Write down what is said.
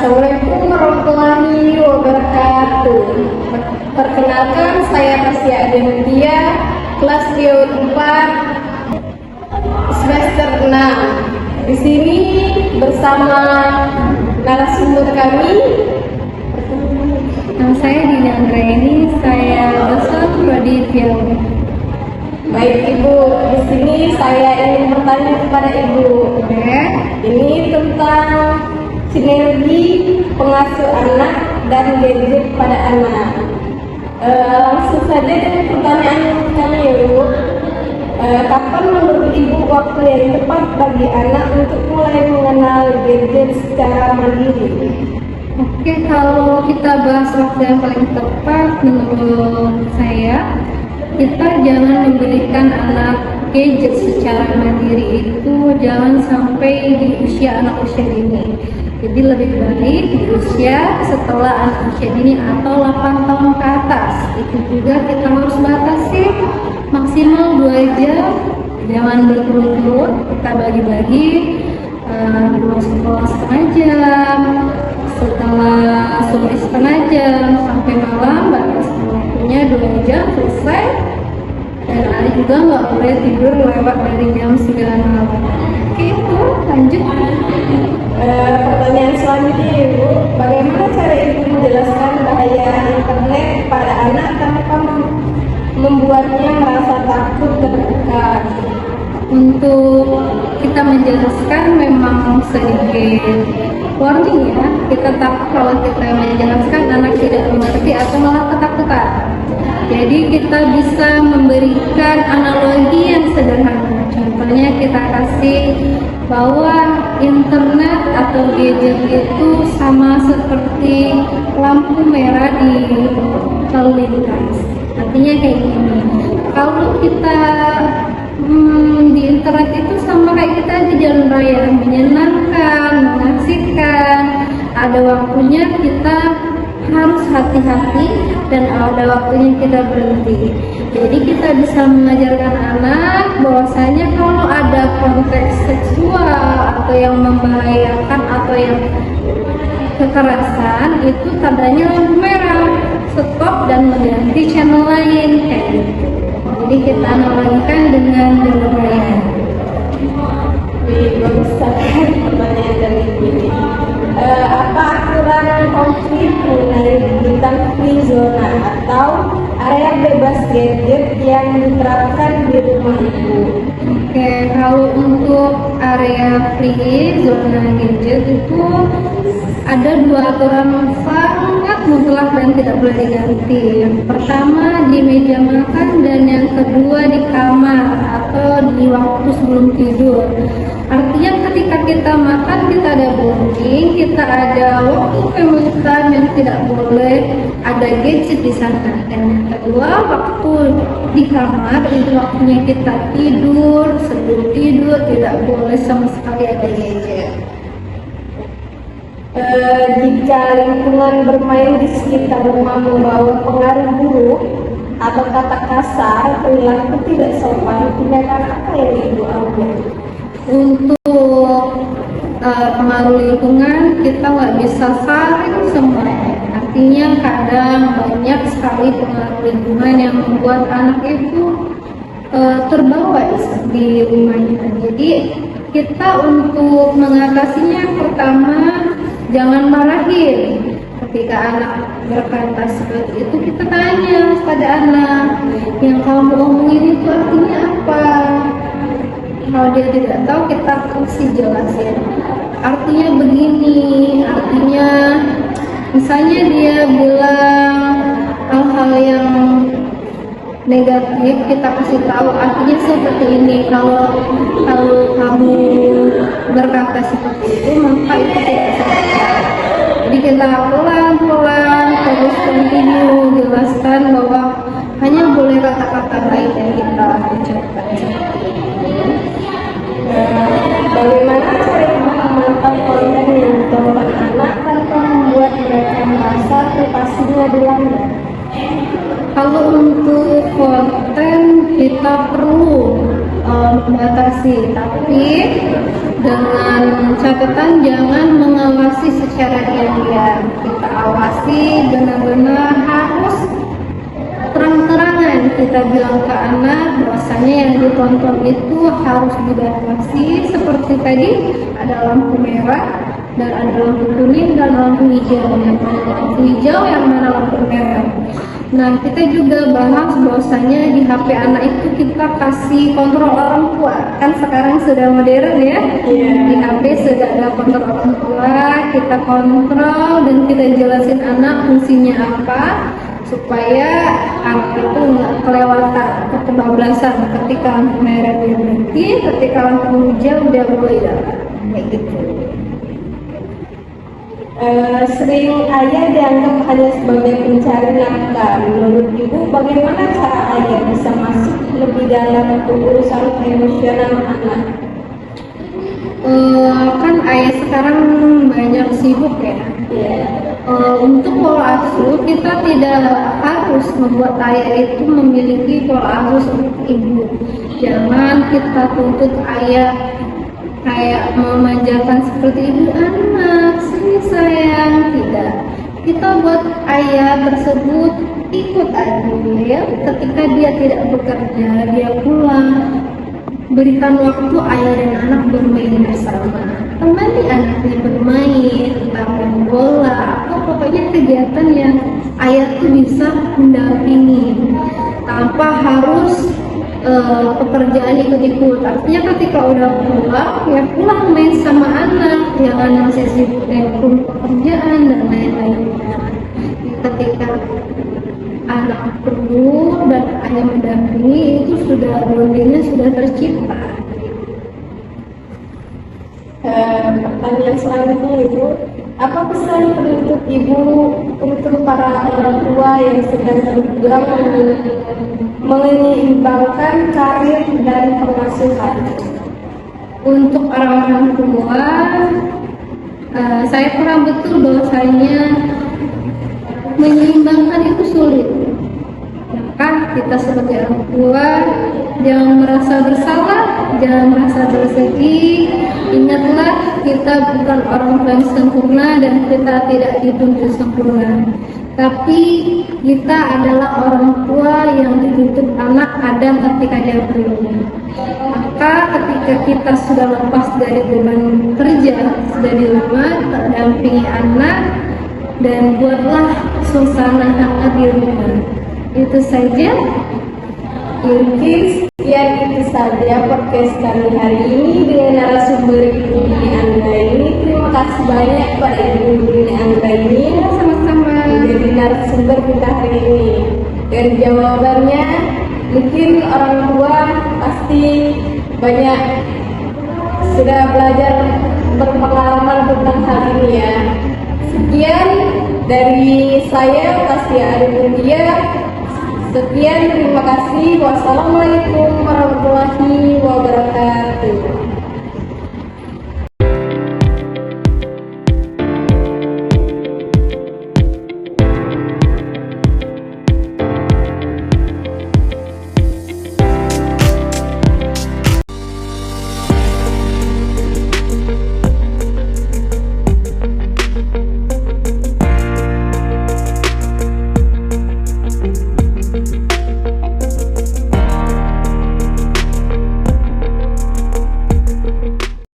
Assalamualaikum warahmatullahi wabarakatuh. Perkenalkan, saya Tasya Adentia, kelas Trio 4, semester 6. Di sini bersama narasumber kami. Nama saya Dina Anggraini, saya dosen prodi Biologi. Baik Ibu, di sini saya ingin bertanya kepada Ibu. Ini tentang sinergi pengasuh anak dan gadget pada anak. Langsung saja dengan pertanyaan kami ya Ibu. Kapan menurut Ibu waktu yang tepat bagi anak untuk mulai mengenal gadget secara mandiri? Oke, kalau kita bahas waktu yang paling tepat menurut saya, kita jangan memberikan anak gadget secara mandiri itu jangan sampai di usia anak usia dini. Jadi lebih baik di usia setelah anak usia dini atau 8 tahun ke atas. Itu juga kita harus batasi maksimal 2 jam, jangan berturut-turut, kita bagi-bagi dulu sekolah setengah jam, setelah sore setengah jam, sampai malam batas waktunya 2 jam selesai. Dan hari juga nggak boleh tidur lewat dari jam 9 malam. Oke, itu lanjut. Pertanyaan selanjutnya Ibu, bagaimana cara Ibu menjelaskan bahaya internet pada anak tanpa membuatnya merasa takut tertekan? Untuk kita menjelaskan memang sedikit warning ya. Kita takut kalau kita menjelaskan anak tidak mengerti atau malah ketakutan. Jadi kita bisa memberikan analogi yang sederhana. Contohnya kita kasih bahwa internet atau gadget itu sama seperti lampu merah di lalu lintas. Artinya kayak gini. Kalau kita di internet itu sama kayak kita di jalan raya, menyenangkan, mengasihkan. Ada waktunya kita harus hati-hati dan ada waktunya kita berhenti. Jadi kita bisa mengajarkan anak bahwasanya kalau ada konteks seksual atau yang membahayakan atau yang kekerasan itu tandanya lampu merah, stop dan mengganti channel lain kayak gitu. Jadi kita analogikan dengan jalan raya. Bagus sekali pertanyaan dari Ibu. Apa aturan konflik mengenai bintang free zona atau area bebas gadget yang diterapkan di rumah Ibu? Oke, kalau untuk area free zona gadget itu ada 2 aturan sangat mutlak dan tidak boleh diganti. Yang pertama di meja makan dan yang kedua di kamar atau di waktu sebelum tidur. Artinya ketika kita makan kita ada bonding, kita ada waktu family time yang tidak boleh ada gadget di sana. Dan yang kedua waktu di kamar itu waktunya kita tidur, sebelum tidur tidak boleh sama sekali ada gadget. Jika lingkungan bermain di sekitar rumah membawa pengaruh buruk atau kata kasar, perilaku tidak sopan, tindakan apa yang Ibu ambil? Untuk pengaruh lingkungan kita nggak bisa saring semuanya. Artinya kadang banyak sekali pengaruh lingkungan yang membuat anak itu terbawa di rumahnya. Jadi kita untuk mengatasinya pertama jangan marahin. Ketika anak berkata seperti itu kita tanya pada anak, yang kamu omongin itu artinya apa? Kalau dia tidak tahu kita kasih jelasin. Artinya begini, artinya misalnya dia bilang hal-hal yang negatif, kita kasih tahu artinya seperti ini. Kalau kamu berkata seperti itu maka itu tidak seperti. Jadi kita pelan-pelan terus continue jelaskan bahwa hanya boleh kata-kata baik yang kita ucapkan. Bagaimana cara Ibu memantau konten yang ditonton anak tanpa membuat mereka merasa privasinya dilanggar? Kalau untuk konten kita perlu membatasi, tapi dengan catatan jangan mengawasi secara diam-diam. Kita awasi benar-benar harus terang-terangan kita bilang ke anak bahwasanya yang ditonton itu harus dibatasi, seperti tadi ada lampu merah dan ada lampu kuning dan lampu hijau. Yang mana lampu hijau, yang mana lampu merah. Nah, kita juga bahas bahwasanya di HP anak itu kita kasih kontrol orang tua. Kan sekarang sudah modern ya. Di HP sudah ada kontrol orang tua, kita kontrol dan kita jelasin anak fungsinya apa supaya anak itu nggak kelewatan kebablasan ketika lampu merah dia berhenti, ketika lampu hijau dia boleh jalan. Kayak gitu. Sering ayah dianggap hanya sebagai pencari nafkah. Menurut ibu, bagaimana cara ayah bisa masuk lebih dalam urusan emosional anak? Kan ayah sekarang banyak sibuk ya. Untuk pola asuh kita tidak harus membuat ayah itu memiliki pola asuh seperti ibu. Jangan kita tuntut ayah kayak memanjakan seperti ibu, anak sini sayang, tidak. Kita buat ayah tersebut ikut adil ya. Ketika dia tidak bekerja, dia pulang, berikan waktu ayah dan anak bermain bersama. Temani anaknya bermain, entah main bola, atau pokoknya kegiatan yang ayah tuh bisa mendampingi tanpa harus pekerjaan ikut-ikut. Artinya ketika udah pulang, ya pulang main sama anak, jangan masih sibuk dengan pekerjaan dan lain-lain. Ketika anak perlu dan ayah mendampingi, itu sudah bondingnya sudah tercipta. Pertanyaan selanjutnya ibu, apa pesan untuk ibu untuk para orang tua yang sedang berjuang menyeimbangkan karir dan pengasuhan? Untuk orang-orang tua, saya paham betul bahwasanya menyeimbangkan itu sulit. Maka kita sebagai orang tua jangan merasa bersalah, jangan merasa bersedih. Ingatlah kita bukan orang tua yang sempurna dan kita tidak dituntut sempurna. Tapi kita adalah orang tua yang dituntut anak ada ketika dia perlu. Maka ketika kita sudah lepas dari beban kerja, sudah di rumah, dampingi anak, dan buatlah suasana hangat di rumah. Itu saja. Mungkin sekian itu saja podcast kami hari ini dengan narasumber Ibu Dini Angga ini. Terima kasih banyak pada Ibu Dini Angga ini Sama-sama. menjadi narasumber kita hari ini. Dan jawabannya mungkin orang tua pasti banyak sudah belajar berpengalaman tentang hal ini ya. Sekian dari saya, Tasya Arifutia. Sekian, terima kasih. Wassalamualaikum warahmatullahi wabarakatuh.